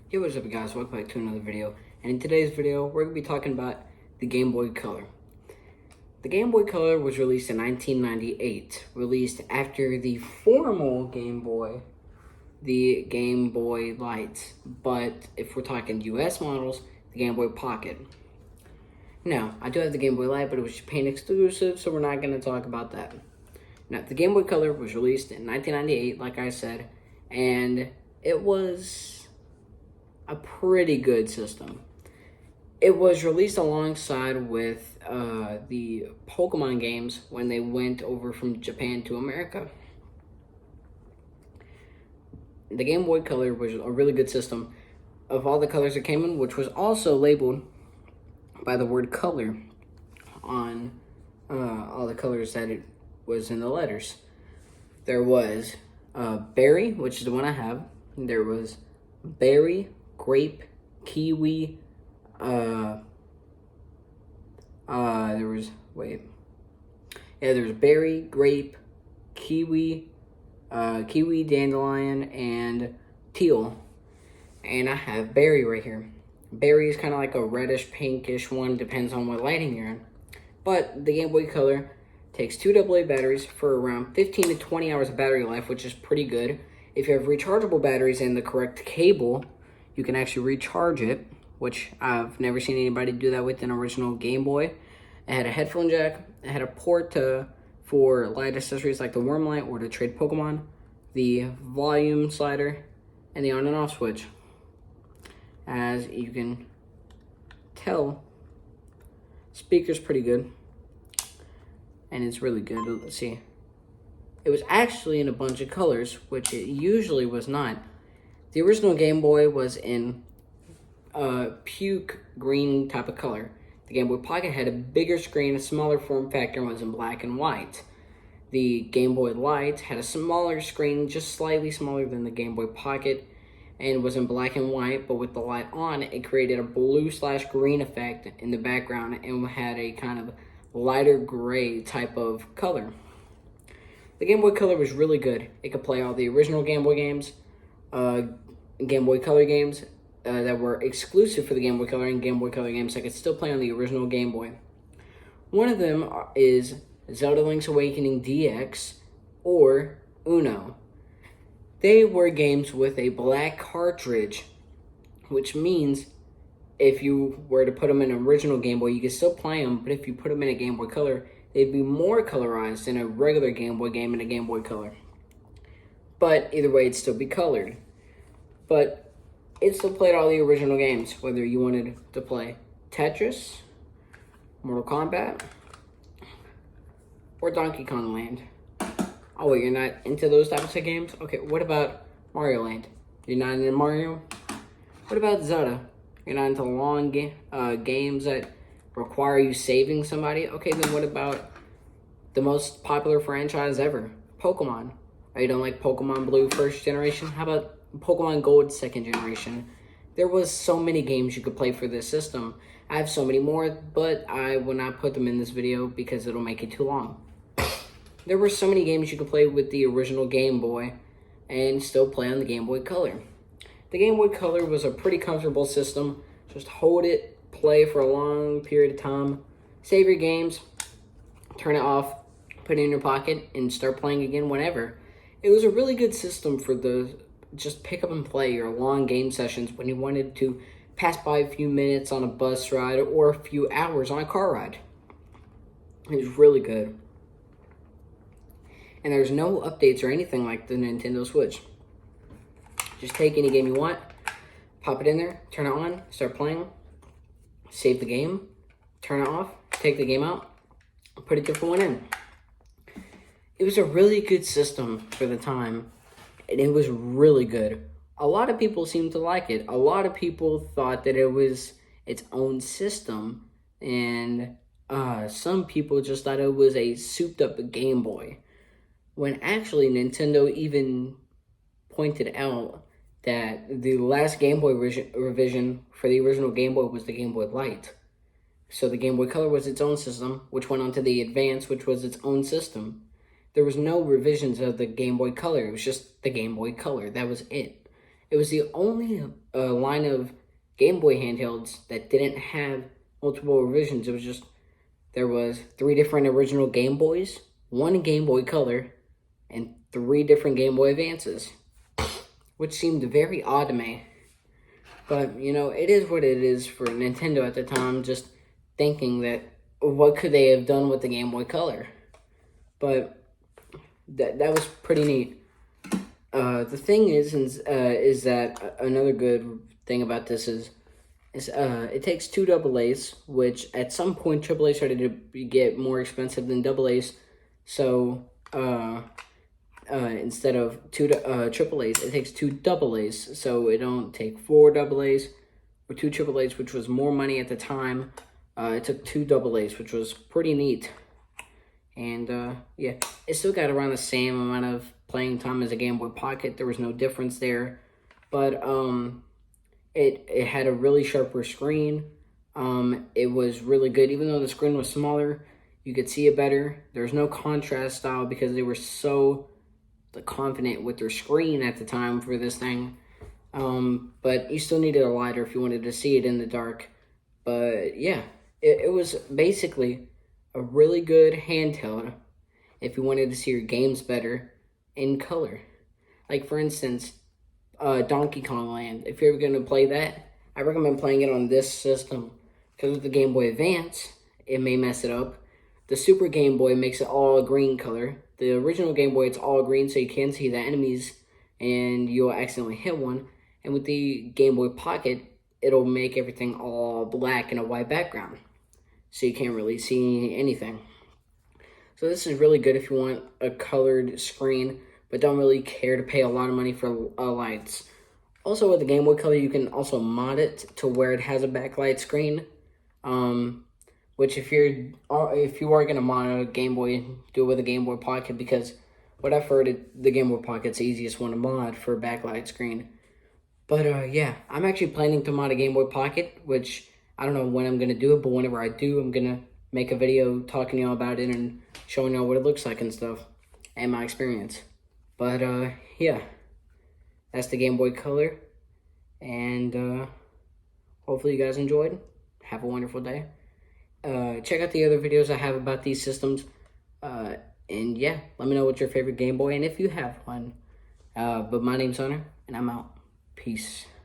Hey, what's up guys, welcome back to another video, and in today's video we're going to be talking about the Game Boy Color. The Game Boy Color was released in 1998, released after the formal Game Boy, the Game Boy Light, but if we're talking US models, the Game Boy Pocket. Now, I do have the Game Boy Light, but it was Japan exclusive, so we're not going to talk about that. Now, the Game Boy Color was released in 1998, like I said, and it was a pretty good system. It was released alongside with the Pokemon games when they went over from Japan to America. The Game Boy Color was a really good system of all the colors it came in, which was also labeled by the word color on all the colors that it was in the letters. There was berry, which is the one I have. There was berry, grape, kiwi, there was berry, grape, kiwi, dandelion, and teal. And I have berry right here. Berry is kind of like a reddish, pinkish one, depends on what lighting you're in. But the Game Boy Color takes 2 AA batteries for around 15 to 20 hours of battery life, which is pretty good. If you have rechargeable batteries and the correct cable, you can actually recharge it, which I've never seen anybody do that with an original Game Boy. It had a headphone jack, it had a port for light accessories like the worm light or to trade Pokemon, the volume slider, and the on and off switch. As you can tell, speaker's pretty good, and it's really good. Let's see. It was actually in a bunch of colors, which it usually was not. The original Game Boy was in puke green type of color. The Game Boy Pocket had a bigger screen, a smaller form factor, and was in black and white. The Game Boy Light had a smaller screen, just slightly smaller than the Game Boy Pocket, and was in black and white, but with the light on, it created a blue/green effect in the background and had a kind of lighter gray type of color. The Game Boy Color was really good. It could play all the original Game Boy games, Game Boy Color games that were exclusive for the Game Boy Color, and Game Boy Color games that could still play on the original Game Boy. One of them is Zelda Link's Awakening DX or Uno. They were games with a black cartridge, which means if you were to put them in an original Game Boy, you could still play them, but if you put them in a Game Boy Color, they'd be more colorized than a regular Game Boy game in a Game Boy Color. But either way, it'd still be colored. But it still played all the original games, whether you wanted to play Tetris, Mortal Kombat, or Donkey Kong Land. Oh wait, you're not into those types of games? Okay, what about Mario Land? You're not into Mario? What about Zelda? You're not into long games that require you saving somebody? Okay, then what about the most popular franchise ever, Pokemon? Oh, you don't like Pokemon Blue first generation? How about Pokemon Gold second generation? There was so many games you could play for this system. I have so many more, but I will not put them in this video because it'll make it too long. There were so many games you could play with the original Game Boy and still play on the Game Boy Color. The Game Boy Color was a pretty comfortable system. Just hold it, play for a long period of time, save your games, turn it off, put it in your pocket, and start playing again whenever. It was a really good system for the just pick up and play your long game sessions when you wanted to pass by a few minutes on a bus ride or a few hours on a car ride. It was really good. And there's no updates or anything like the Nintendo Switch. Just take any game you want, pop it in there, turn it on, start playing, save the game, turn it off, take the game out, put a different one in. It was a really good system for the time, and it was really good. A lot of people seemed to like it. A lot of people thought that it was its own system, and some people just thought it was a souped-up Game Boy, when actually Nintendo even pointed out that the last Game Boy revision for the original Game Boy was the Game Boy Light. So the Game Boy Color was its own system, which went on to the Advance, which was its own system. There was no revisions of the Game Boy Color. It was just the Game Boy Color. That was it. It was the only line of Game Boy handhelds that didn't have multiple revisions. It was just, there was 3 different original Game Boys, 1 Game Boy Color, and 3 different Game Boy Advances, which seemed very odd to me. But, you know, it is what it is for Nintendo at the time, just thinking that what could they have done with the Game Boy Color? But that was pretty neat. The thing is that another good thing about this is it takes 2 double A's, which at some point triple A started to get more expensive than double A's. So instead of 2 triple A's, it takes 2 double A's. So it don't take 4 double A's or 2 triple A's, which was more money at the time. It took 2 double A's, which was pretty neat. And yeah, it still got around the same amount of playing time as a Game Boy Pocket. There was no difference there, but it had a really sharper screen. It was really good, even though the screen was smaller. You could see it better. There's no contrast style because they were so confident with their screen at the time for this thing. But you still needed a lighter if you wanted to see it in the dark. But yeah, it was basically a really good handheld if you wanted to see your games better in color. Like, for instance, Donkey Kong Land. If you're ever going to play that, I recommend playing it on this system. Because with the Game Boy Advance, it may mess it up. The Super Game Boy makes it all green color. The original Game Boy, it's all green, so you can see the enemies, and you'll accidentally hit one. And with the Game Boy Pocket, it'll make everything all black and a white background, so you can't really see anything. So this is really good if you want a colored screen, but don't really care to pay a lot of money for lights. Also, with the Game Boy Color, you can also mod it to where it has a backlight screen. Which if you are gonna mod a Game Boy, do it with a Game Boy Pocket, because what I've heard, the Game Boy Pocket's the easiest one to mod for a backlight screen. But yeah, I'm actually planning to mod a Game Boy Pocket, which I don't know when I'm gonna do it, but whenever I do, I'm gonna make a video talking to y'all about it and showing y'all what it looks like and stuff, and my experience. But yeah, that's the Game Boy Color, and hopefully you guys enjoyed. Have a wonderful day. Check out the other videos I have about these systems, and yeah, let me know what's your favorite Game Boy and if you have one. But my name's Hunter, and I'm out. Peace.